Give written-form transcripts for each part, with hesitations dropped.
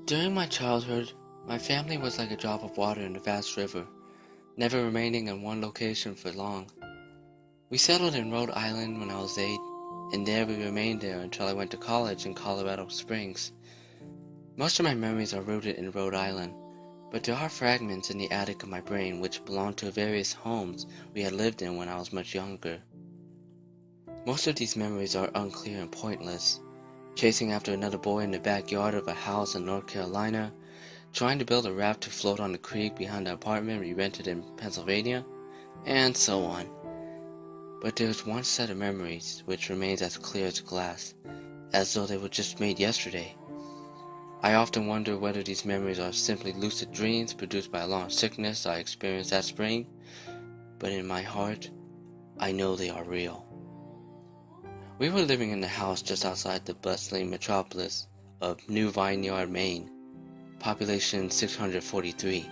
During my childhood, my family was like a drop of water in a vast river, never remaining in one location for long. We settled in Rhode Island when I was 8, and there we remained there until I went to college in Colorado Springs. Most of my memories are rooted in Rhode Island, but there are fragments in the attic of my brain which belong to various homes we had lived in when I was much younger. Most of these memories are unclear and pointless. Chasing after another boy in the backyard of a house in North Carolina, trying to build a raft to float on the creek behind the apartment we rented in Pennsylvania, and so on. But there's one set of memories which remains as clear as glass, as though they were just made yesterday. I often wonder whether these memories are simply lucid dreams produced by a long sickness I experienced that spring, but in my heart, I know they are real. We were living in a house just outside the bustling metropolis of New Vineyard, Maine, population 643.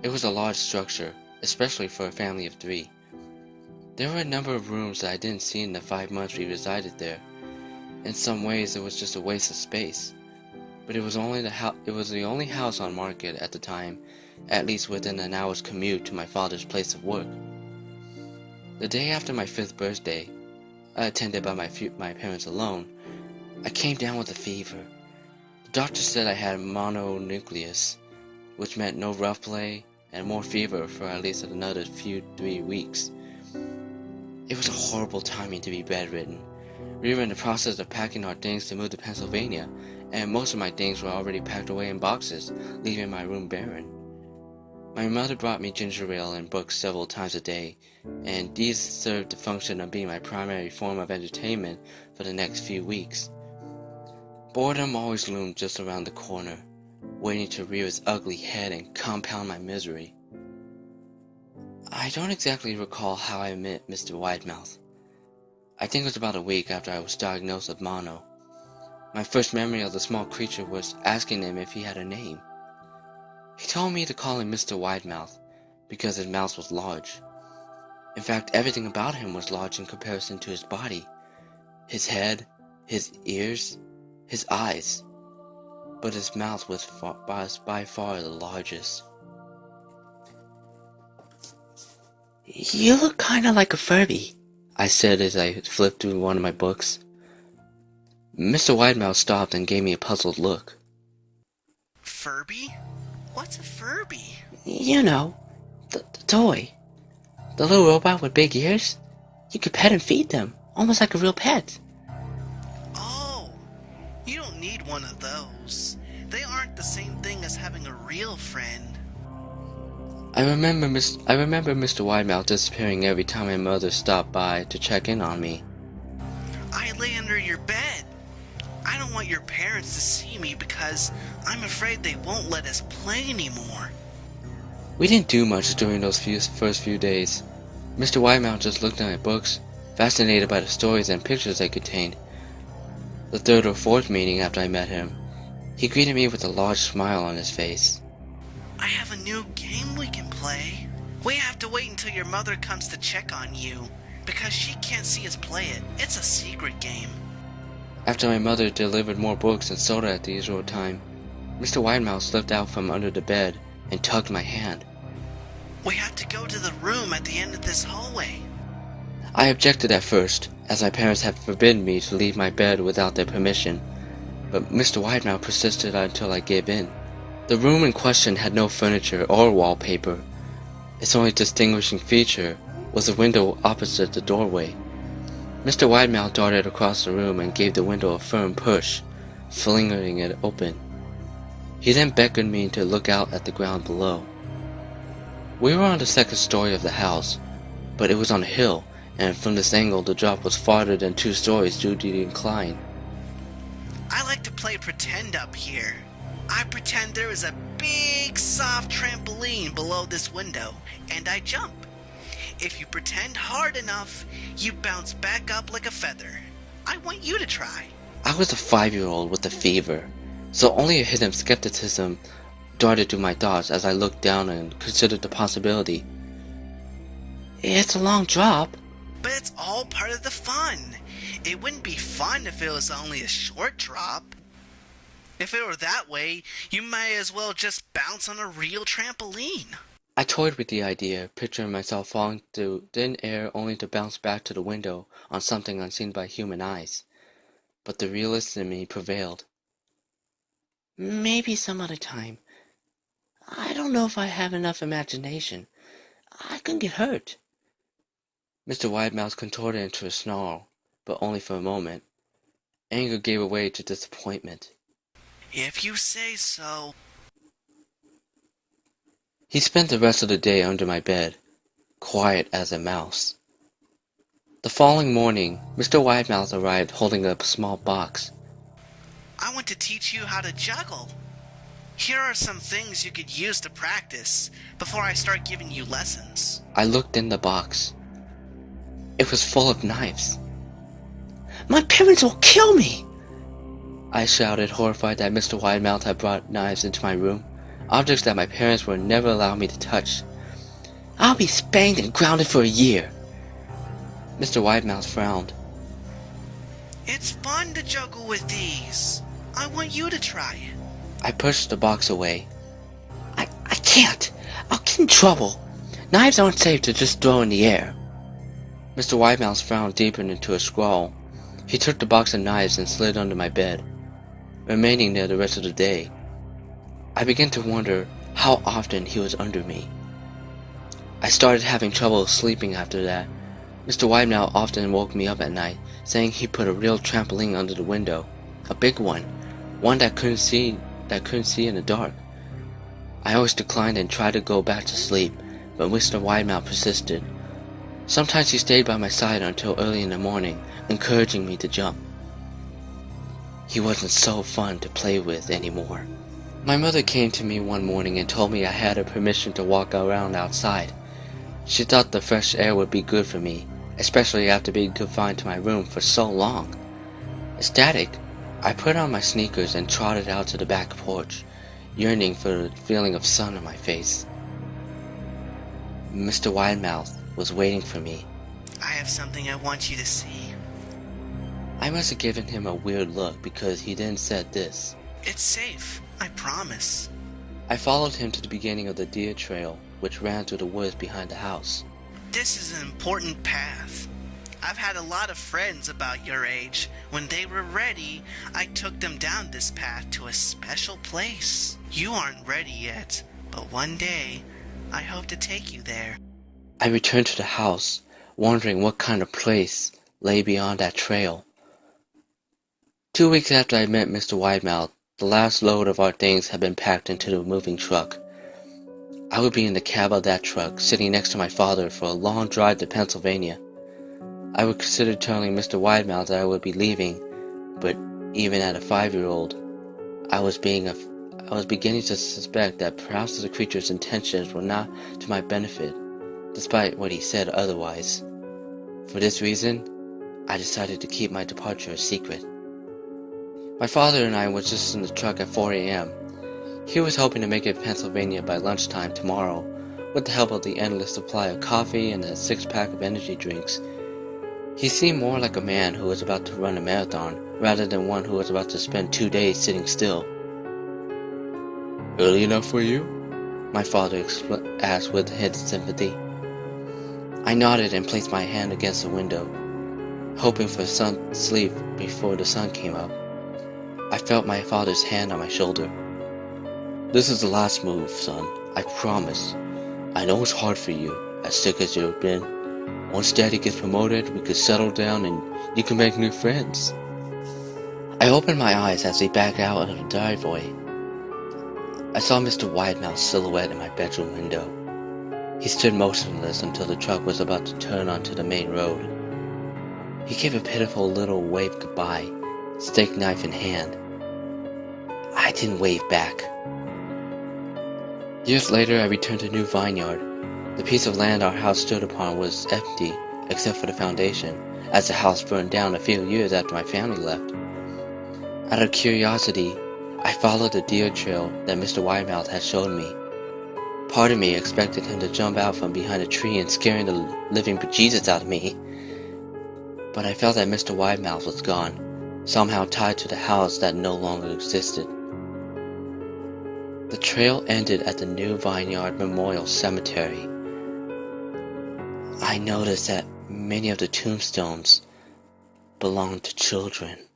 It was a large structure, especially for a family of 3. There were a number of rooms that I didn't see in the 5 months we resided there. In some ways, it was just a waste of space, but it was the only house on market at the time, at least within an hour's commute to my father's place of work. The day after my 5th birthday, attended by my parents alone, I came down with a fever. The doctor said I had mononucleus, which meant no rough play and more fever for at least another 3 weeks. It was a horrible timing to be bedridden. We were in the process of packing our things to move to Pennsylvania, and most of my things were already packed away in boxes, leaving my room barren. My mother brought me ginger ale and books several times a day, and these served the function of being my primary form of entertainment for the next few weeks. Boredom always loomed just around the corner, waiting to rear its ugly head and compound my misery. I don't exactly recall how I met Mr. Widemouth. I think it was about a week after I was diagnosed with mono. My first memory of the small creature was asking him if he had a name. He told me to call him Mr. Widemouth, because his mouth was large. In fact, everything about him was large in comparison to his body. His head, his ears, his eyes. But his mouth was by far the largest. "You look kinda like a Furby," I said as I flipped through one of my books. Mr. Widemouth stopped and gave me a puzzled look. Furby? What's a Furby? You know, the toy. The little robot with big ears. You could pet and feed them, almost like a real pet. Oh, you don't need one of those. They aren't the same thing as having a real friend. I remember Mr. Widemouth disappearing every time my mother stopped by to check in on me. I lay under your bed. I don't want your parents to see me because I'm afraid they won't let us play anymore. We didn't do much during those first few days. Mr. Widemouth just looked at my books, fascinated by the stories and pictures they contained. The 3rd or 4th meeting after I met him, he greeted me with a large smile on his face. I have a new game we can play. We have to wait until your mother comes to check on you, because she can't see us play it. It's a secret game. After my mother delivered more books and soda at the usual time, Mr. Widemouth slipped out from under the bed and tugged my hand. We have to go to the room at the end of this hallway. I objected at first, as my parents had forbidden me to leave my bed without their permission, but Mr. Widemouth persisted until I gave in. The room in question had no furniture or wallpaper. Its only distinguishing feature was a window opposite the doorway. Mr. Widemouth darted across the room and gave the window a firm push, flinging it open. He then beckoned me to look out at the ground below. We were on the 2nd story of the house, but it was on a hill, and from this angle the drop was farther than 2 stories due to the incline. I like to play pretend up here. I pretend there is a big soft trampoline below this window, and I jump. If you pretend hard enough, you bounce back up like a feather. I want you to try. I was a 5-year-old with a fever, so only a hidden skepticism darted through my thoughts as I looked down and considered the possibility. It's a long drop. But it's all part of the fun. It wouldn't be fun if it was only a short drop. If it were that way, you might as well just bounce on a real trampoline. I toyed with the idea, picturing myself falling through thin air only to bounce back to the window on something unseen by human eyes. But the realist in me prevailed. Maybe some other time. I don't know if I have enough imagination. I could get hurt. Mr. Widemouth contorted into a snarl, but only for a moment. Anger gave way to disappointment. If you say so. He spent the rest of the day under my bed, quiet as a mouse. The following morning, Mr. Widemouth arrived holding a small box. I want to teach you how to juggle. Here are some things you could use to practice before I start giving you lessons. I looked in the box. It was full of knives. My parents will kill me! I shouted, horrified that Mr. Widemouth had brought knives into my room, objects that my parents would never allow me to touch. I'll be spanked and grounded for a year. Mr. Widemouth frowned. It's fun to juggle with these. I want you to try it. I pushed the box away. I can't. I'll get in trouble. Knives aren't safe to just throw in the air. Mr. Widemouth's frown deepened into a scowl. He took the box of knives and slid under my bed, remaining there the rest of the day. I began to wonder how often he was under me. I started having trouble sleeping after that. Mr. Widemouth often woke me up at night, saying he put a real trampoline under the window, a big one that couldn't see in the dark. I always declined and tried to go back to sleep, but Mr. Widemouth persisted. Sometimes he stayed by my side until early in the morning, encouraging me to jump. He wasn't so fun to play with anymore. My mother came to me one morning and told me I had her permission to walk around outside. She thought the fresh air would be good for me, especially after being confined to my room for so long. Ecstatic, I put on my sneakers and trotted out to the back porch, yearning for the feeling of sun on my face. Mr. Widemouth was waiting for me. I have something I want you to see. I must have given him a weird look because he then said this. It's safe, I promise. I followed him to the beginning of the deer trail, which ran through the woods behind the house. This is an important path. I've had a lot of friends about your age. When they were ready, I took them down this path to a special place. You aren't ready yet, but one day, I hope to take you there. I returned to the house, wondering what kind of place lay beyond that trail. 2 weeks after I met Mr. Widemouth, the last load of our things had been packed into the moving truck. I would be in the cab of that truck, sitting next to my father for a long drive to Pennsylvania. I would consider telling Mr. Widemouth that I would be leaving, but even at a 5-year-old, I was beginning to suspect that perhaps the creature's intentions were not to my benefit, despite what he said otherwise. For this reason, I decided to keep my departure a secret. My father and I were just in the truck at 4 a.m. He was hoping to make it to Pennsylvania by lunchtime tomorrow, with the help of the endless supply of coffee and a 6-pack of energy drinks. He seemed more like a man who was about to run a marathon, rather than one who was about to spend 2 days sitting still. Early enough for you? My father asked with hidden sympathy. I nodded and placed my hand against the window, hoping for some sleep before the sun came up. I felt my father's hand on my shoulder. This is the last move, son. I promise. I know it's hard for you, as sick as you've been. Once Daddy gets promoted, we could settle down and you can make new friends. I opened my eyes as we backed out of the driveway. I saw Mr. Widemouth's silhouette in my bedroom window. He stood motionless until the truck was about to turn onto the main road. He gave a pitiful little wave goodbye, steak knife in hand. I didn't wave back. Years later, I returned to New Vineyard. The piece of land our house stood upon was empty, except for the foundation, as the house burned down a few years after my family left. Out of curiosity, I followed the deer trail that Mr. Widemouth had shown me. Part of me expected him to jump out from behind a tree and scaring the living bejesus out of me. But I felt that Mr. Widemouth was gone, somehow tied to the house that no longer existed. The trail ended at the new Vineyard Memorial Cemetery. I noticed that many of the tombstones belonged to children.